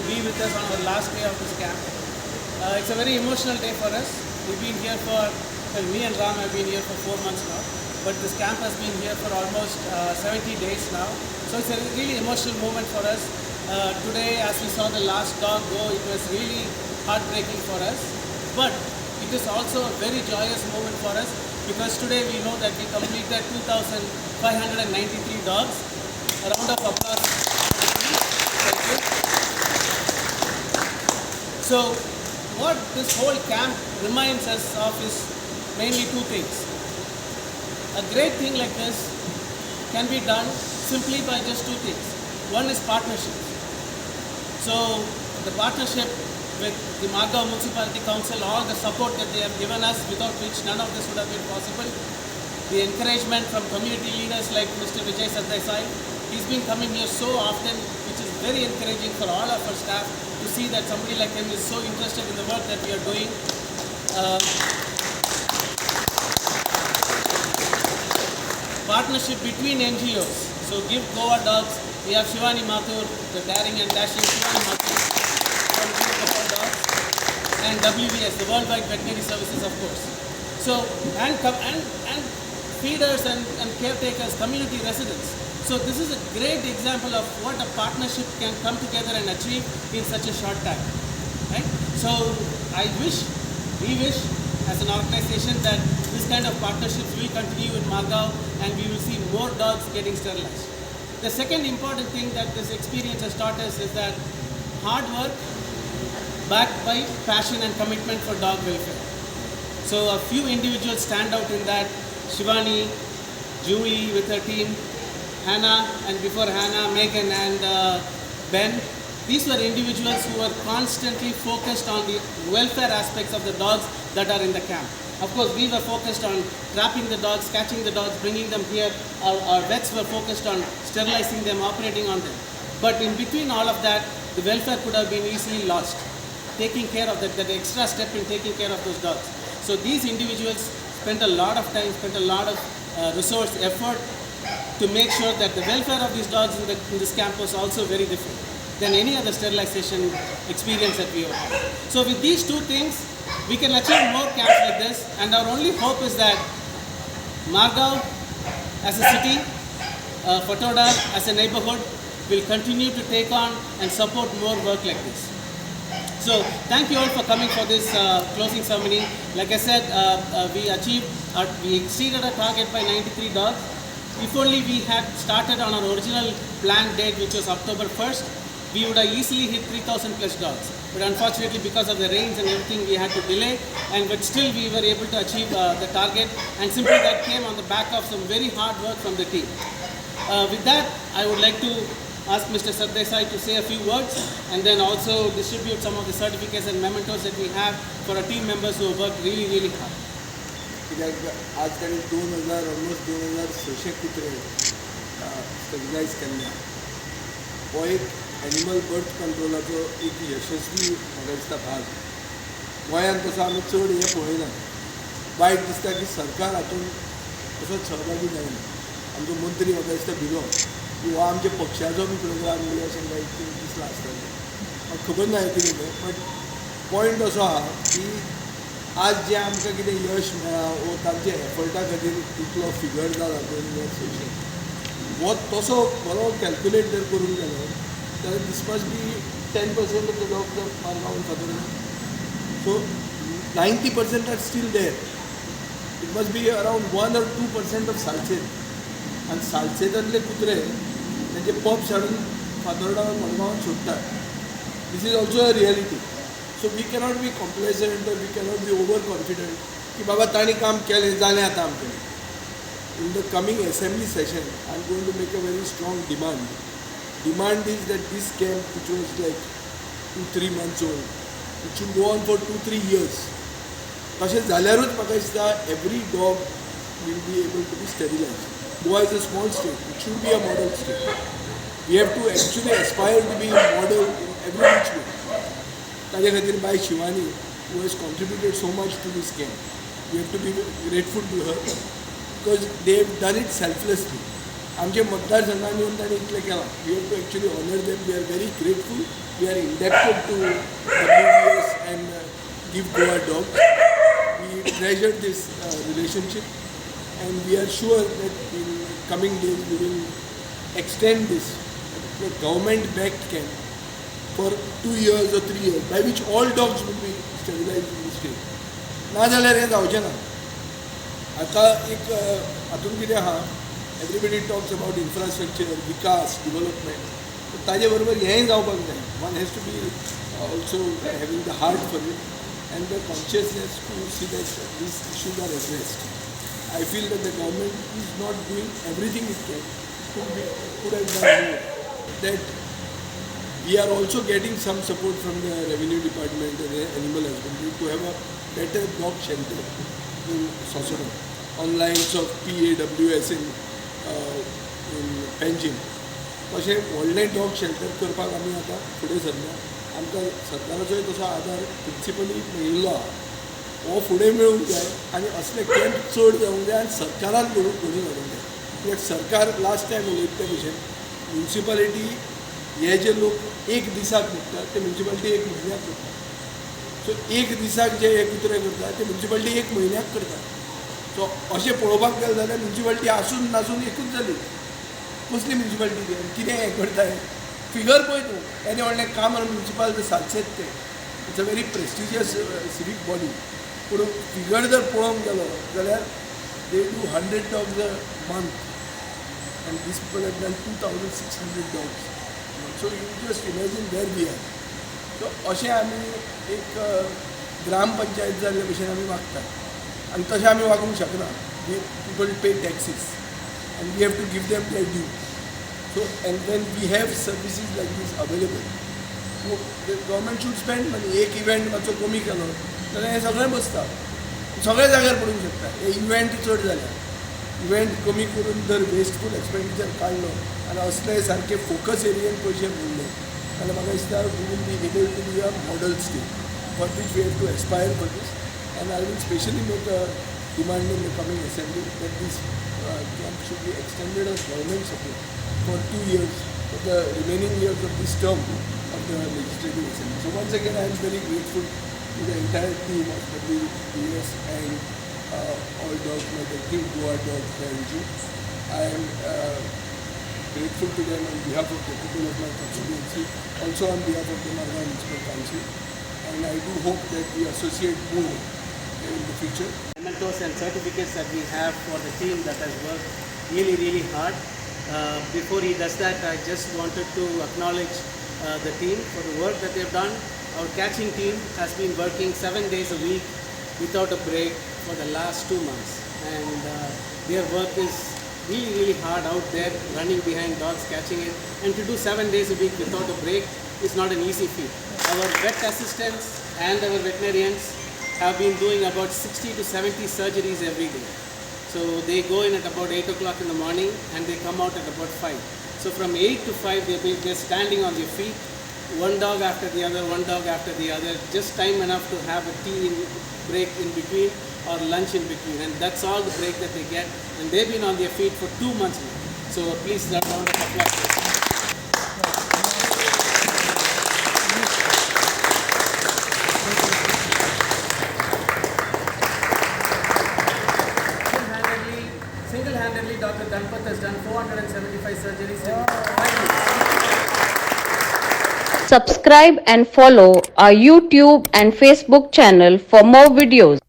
be with us on our last day of this camp. It's a very emotional day for us. We've been here for, well, me and Ram have been here for 4 months now, but this camp has been here for almost 70 days now. So it's a really emotional moment for us. Today, as we saw the last dog go, it was really heartbreaking for us. But it is also a very joyous moment for us because today we know that we completed 2,593 dogs. A round of applause. Thank you. So what this whole camp reminds us of is mainly two things. A great thing like this can be done simply by just two things. One is partnership. So the partnership with the Margao Municipality Council, all the support that they have given us, without which none of this would have been possible. The encouragement from community leaders like Mr. Vijay Sardesai. He's been coming here so often, which is very encouraging for all of our staff to see that somebody like him is so interested in the work that we are doing. Partnership between NGOs. So Give Goa Dogs. We have Shivani Mathur, the daring and dashing Shivani Mathur from Give Goa Dogs, and WVS, the Worldwide Veterinary Services, of course. So and feeders and caretakers, community residents. So this is a great example of what a partnership can come together and achieve in such a short time, right? So we wish as an organization that this kind of partnerships will continue in Margao and we will see more dogs getting sterilized. The second important thing that this experience has taught us is that hard work backed by passion and commitment for dog welfare. So a few individuals stand out in that. Shivani, Julie with her team, Hannah, and before Hannah, Megan and Ben. These were individuals who were constantly focused on the welfare aspects of the dogs that are in the camp. Of course, we were focused on trapping the dogs, catching the dogs, bringing them here. Our vets were focused on sterilizing them, operating on them. But in between all of that, the welfare could have been easily lost. Taking care of that extra step in taking care of those dogs. So these individuals spent a lot of time, spent a lot of resource, effort to make sure that the welfare of these dogs in this camp was also very different than any other sterilization experience that we have had. So with these two things, we can achieve more camps like this, and our only hope is that Margao as a city, Fatoda as a neighborhood will continue to take on and support more work like this. So thank you all for coming for this closing ceremony. Like I said, we exceeded our target by 93 dogs. If only we had started on our original planned date, which was October 1st, we would have easily hit 3,000 plus dogs. But unfortunately, because of the rains and everything, we had to delay. But still, we were able to achieve the target. And simply that came on the back of some very hard work from the team. With that, I would like to ask Mr. Sardesai to say a few words and then also distribute some of the certificates and mementos that we have for our team members who have worked really, really hard. आज तरी 2,600 कुत्रे स्टॅबिलायज केल्ले. हो एक animal birth कंट्रोलाचो एक यशस्वी म्हाका दिसता भाग. गोंयांत तसो आमी चड हे पळयना. वायट दिसता की सरकार हातूंत तसो सहभागी जायना. आमचो मंत्री म्हाका दिसता भिलो की हो आमच्या पक्षाचो बी प्रोग्राम बी अशें काही दिसला आसतलें. म्हाका खबर ना कितें तें, बट पॉयंट असो आहा की आज जे आमकां कितें यश मेळ्ळा वो तांचे एफर्टा खातीर इतलो फिगर जाला 2 years अशें, वो तसो बरो कॅल्क्युलेट जर करून गेलो जाल्यार this must be 10% of the dogs of Margao Fatorda. So 90% are still there. It must be around 1 or 2% of Salcete. आनी सालसेतांतले कुत्रे तेंचे पप्स हाडून फातोर्डा मडगांवांत सोडटात. This is also a reality. So we cannot be complacent or we cannot be overconfident कि बाबा ताणी काम केलें जालें आतां आमचें. In the coming assembly session, I am going to make a very strong demand. Demand is that this camp, which was like 2-3 months old, it should go on for 2-3 years. तशें जाल्यारूच म्हाका दिसता every dog will be able to be sterilized. Goa is a small state. It should be a model state. We have to actually aspire to be a model in every which way. ताजे खातीर by Shivani who has contributed so much to this camp. We have to be grateful to her because they have done it selflessly. आमचे मतदारसंघान येवन ताणें इतलें केलां. We have to actually honour them. We are very grateful. We are indebted to WBS and Give Goa Dogs. We treasure this relationship, and we are sure that in coming days we will extend this government-backed camp for 2 years or 3 years, by which all dogs will be sterilized in the state. नाजाल्यार हें जावचें ना. आतां एक हातूंत कितें आहा, everybody talks about infrastructure, vikas, development. ताजे बरोबर हेंय जावपाक जाय. One has to be also having the heart for it and the consciousness to see that these issues are addressed. I feel that the government is not doing everything it can. Could have done more. That we are also getting some support from the revenue department and the animal husbandry to have a better dog shelter in Sosoro on lines of PAWS in Panjim. अशें व्हडलें dog shelter करपाक आमी आतां फुडें सरल्या. आमकां सरकाराचोय तसो आदार principally मेळिल्लो आहा. हो फुडें मेळूंक जाय आनी असले कॅम्प चड जावंक जाय आनी सरकारान घडोवन हाडूंक जाय. कित्याक सरकार लास्ट टायम उलयता ते भशेन म्युन्सिपालिटी हे जे लोक एक दिसाक न्हिदतात ते म्युन्सिपालिटी एक म्हयन्याक करता. सो एक दिसाक जे हे कुत्रे करता ते म्युन्सिपालिटी एक म्हयन्याक करता. सो अशें पळोवपाक गेलें जाल्यार म्युन्सिपालिटी आसून नासून एकूच जाली. कसली म्युन्सिपालिटी कितें हें करताय फिगर पळय तूं. येदें व्हडलें काम म्युन्सिपल सारचेच तें. It's a very prestigious civic body. पूण फिगर जर पळोवंक गेलो जाल्यार they do 100 dogs a month and these people have done 2600 dogs. So you just imagine where we are. So अशें आमी एक ग्रामपंचायत जाल्ले भशेन आमी वागतात आनी तशें आमी वागूंक शकना. पीपल पे taxes and we have to give them their due. So, and when we have services like this available, so the government should spend money. एक इव्हेंट मातसो कमी केलो जाल्यार हें सगळें बसता. सगळ्या जाग्यार पडूंक शकता. हे इव्हेंट चड जाल्यार इव्हेंट कमी करून जर वेस्टफूल एक्सपेंडिचर काडलो आनी असले सारके फोकस एरियेन पयशे भरले जाल्यार म्हाका दिसता we will be able to be a model state for which we have to aspire for this. And I will specially make a demand in the coming assembly that this camp should be extended as government support for 2 years, for the remaining years of this term of the legislative assembly. So once again, I am very grateful to the entire team of WBS and all dogs, like the Give Goa Dogs NG. I am grateful to them on behalf of the people of my constituency, also on behalf of the Marga Municipal Council, and I do hope that we associate more in the future. Mementos and certificates that we have for the team that has worked really hard. Before he does that, I just wanted to acknowledge the team for the work that they've done. Our catching team has been working 7 days a week without a break for the last 2 months, and their work is really hard out there, running behind dogs, catching it, and to do 7 days a week without a break is not an easy feat. Our vet assistants and our veterinarians have been doing about 60 to 70 surgeries every day. So they go in at about 8 o'clock in the morning and they come out at about 5. So from 8 to 5 they're standing on their feet, one dog after the other, one dog after the other, just time enough to have a tea break in between or lunch in between, and that's all the break that they get, and they've been on their feet for 2 months now. So please round of applause. Single-handedly, Dr. Ganpat has done 475 surgeries in 5 years. Subscribe and follow our YouTube and Facebook channel for more videos.